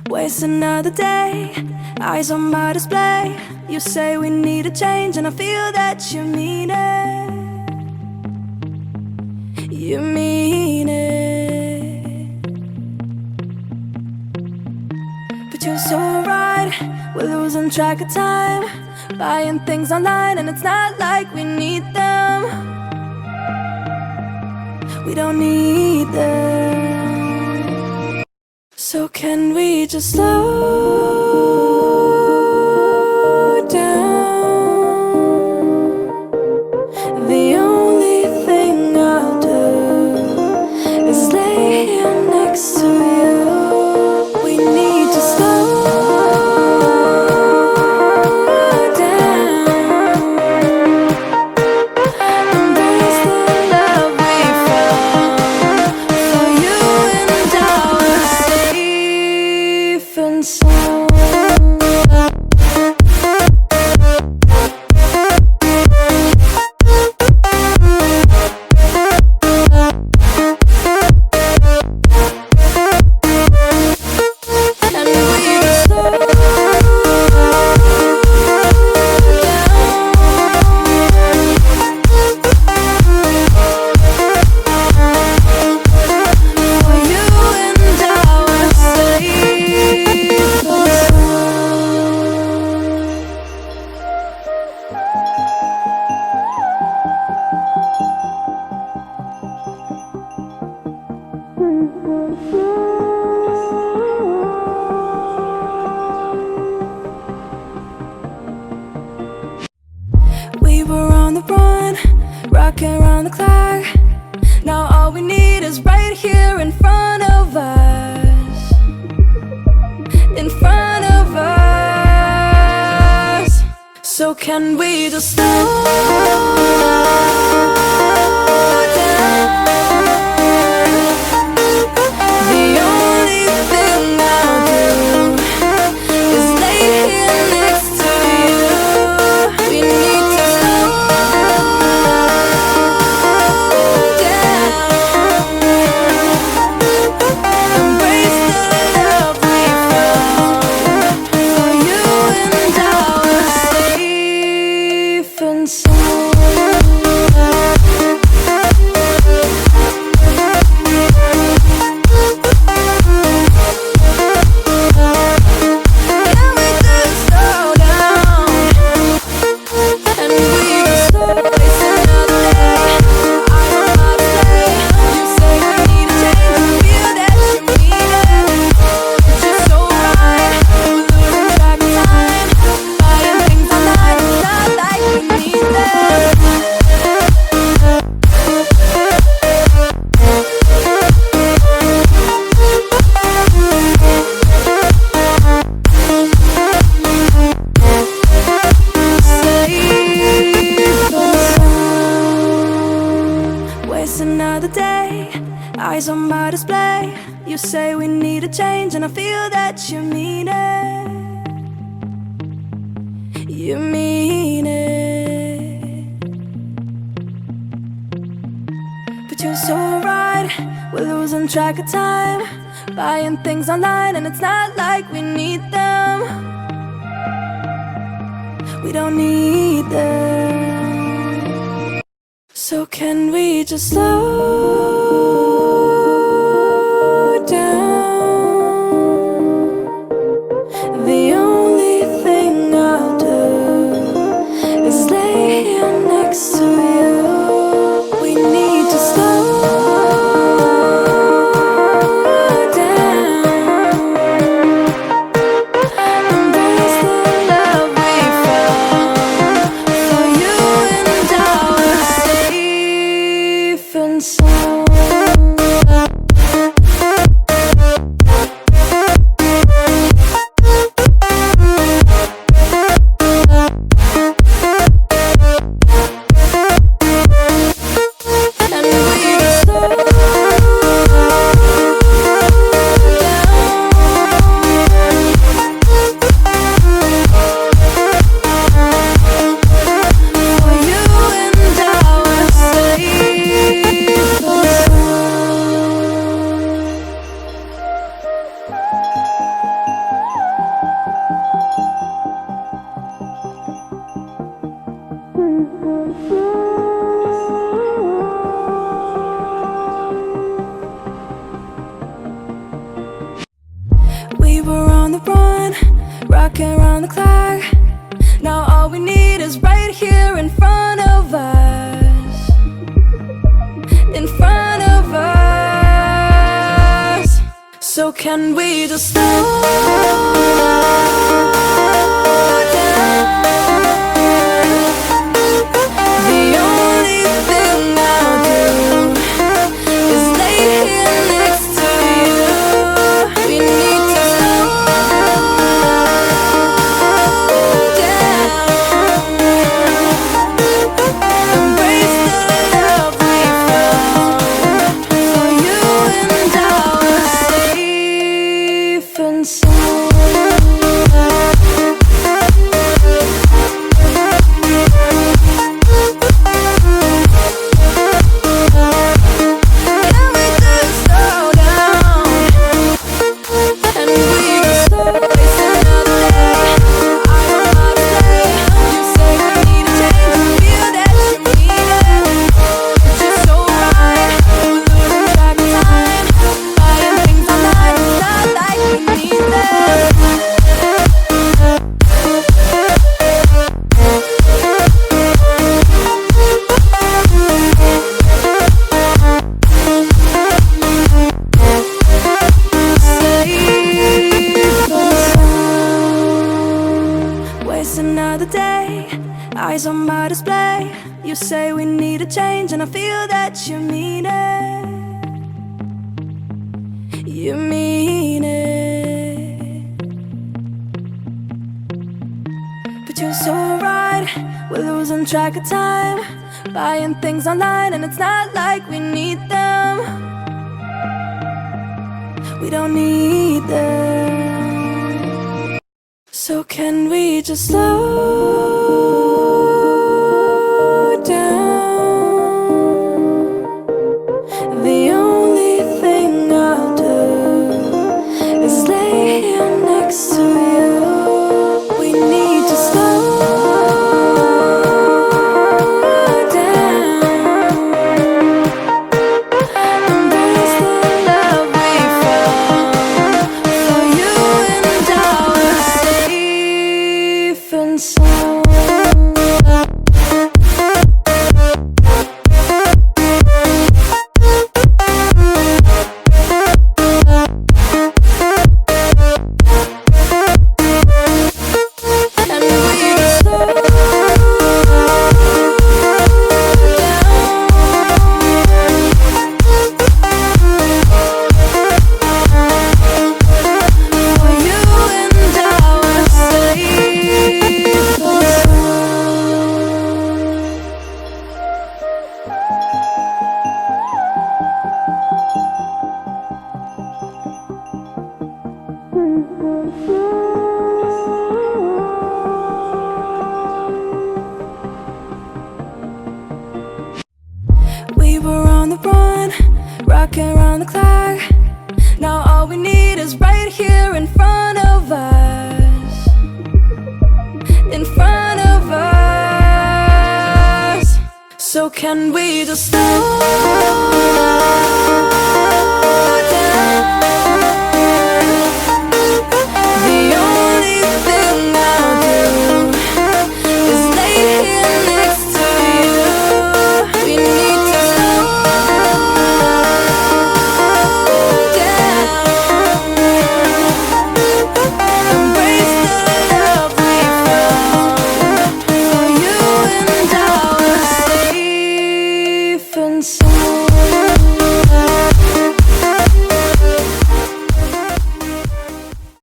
Waste another day, eyes on my display. You say we need a change, and I feel that you mean it. You mean it. But you're so right, we're losing track of time, buying things online, and it's not like we need them. We don't need them. So can we just slow down? The only thing I'll do is lay here next to you. We need to slow down. Embrace the love we found. For you and I were safe and sound. We were on the run, rocking around the clock. Now all we need is right here in front of us. In front of us. So can we just slow down? The only thing I'll do is lay here next to you. We need to slow down. Embrace the love we found. For you and I were safe and sound. Another day, eyes on my display. You say we need a change, and I feel that you mean it. You mean it. But you're so right, we're losing track of time, buying things online, and it's not like we need them. We don't need them. So can we just slow down? The only thing I'll do is lay here next to you. We need to slow down. Embrace the love we found. For you and I were safe and sound. on the run, rocking around the clock. Now all we need is right here in front of us. In front of us. So can we just slow down? The only thing I'll do is lay here next to you. We need to slow down. Embrace the love we found. For you and I are safe and sound. Can we just slow down? And we just slow waste another day. I don't know how to play. You say we need a change, I feel that you mean it. It's just so right, we're losing track of time. Buying things online, it's not like we need them. Waste another day, eyes on my display. You say we need a change, and I feel that you mean it. You mean it. But you're so right, we're losing track of time. Buying things online, and it's not like we need them. We don't need them. So can we just slow down? The only thing I'll do is lay here next to you. We need to slow down. Embrace the love we found. For you and I are safe and sound. And we just slow down. For you and I are safe and we were on the run, rocking around the clock. Now all we need is right here in front of us. In front of us. So can we just slow